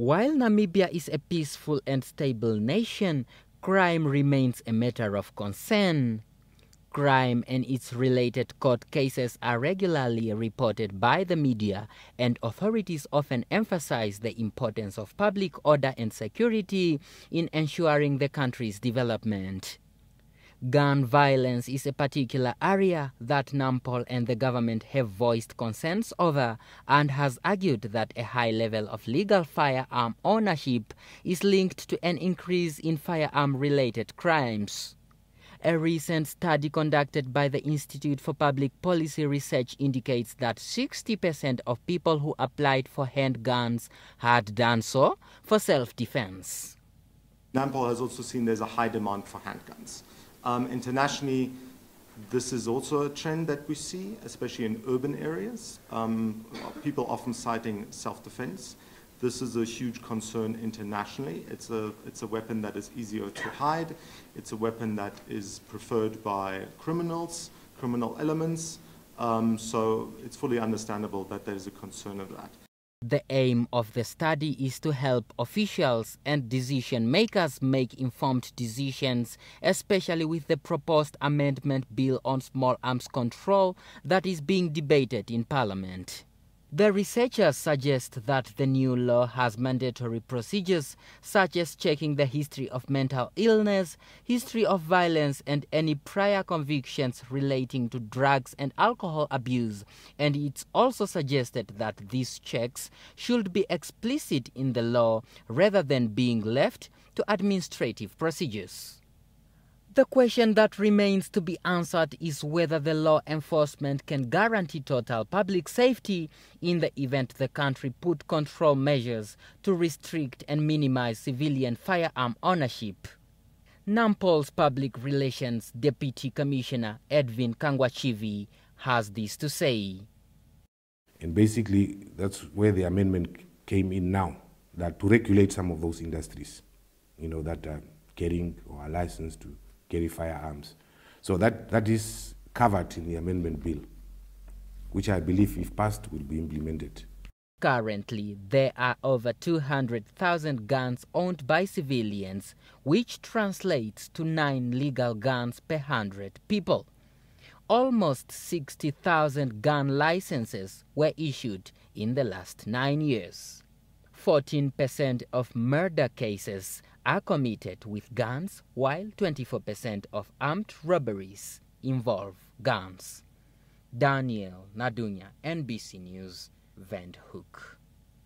While Namibia is a peaceful and stable nation, crime remains a matter of concern. Crime and its related court cases are regularly reported by the media, and authorities often emphasize the importance of public order and security in ensuring the country's development. Gun violence is a particular area that Nampol and the government have voiced concerns over, and has argued that a high level of legal firearm ownership is linked to an increase in firearm-related crimes. A recent study conducted by the Institute for Public Policy Research indicates that 60% of people who applied for handguns had done so for self-defense. Nampol has also seen there's a high demand for handguns. Internationally, this is also a trend that we see, especially in urban areas. People often citing self-defense. This is a huge concern internationally. It's a weapon that is easier to hide. It's a weapon that is preferred by criminals, criminal elements. So it's fully understandable that there is a concern of that. The aim of the study is to help officials and decision makers make informed decisions, especially with the proposed amendment bill on small arms control that is being debated in Parliament. The researchers suggest that the new law has mandatory procedures such as checking the history of mental illness, history of violence, and any prior convictions relating to drugs and alcohol abuse, and it's also suggested that these checks should be explicit in the law rather than being left to administrative procedures. The question that remains to be answered is whether the law enforcement can guarantee total public safety in the event the country put control measures to restrict and minimize civilian firearm ownership. Nampol's Public Relations Deputy Commissioner Edwin Kangwachivi has this to say. And basically, that's where the amendment came in now, that to regulate some of those industries, that are carrying or are licensed to carry firearms. So that is covered in the amendment bill, which I believe, if passed, will be implemented. Currently, there are over 200,000 guns owned by civilians, which translates to 9 legal guns per 100 people. Almost 60,000 gun licenses were issued in the last 9 years. 14% of murder cases are committed with guns, while 24% of armed robberies involve guns. Daniel Nadunya, NBC News, Windhoek.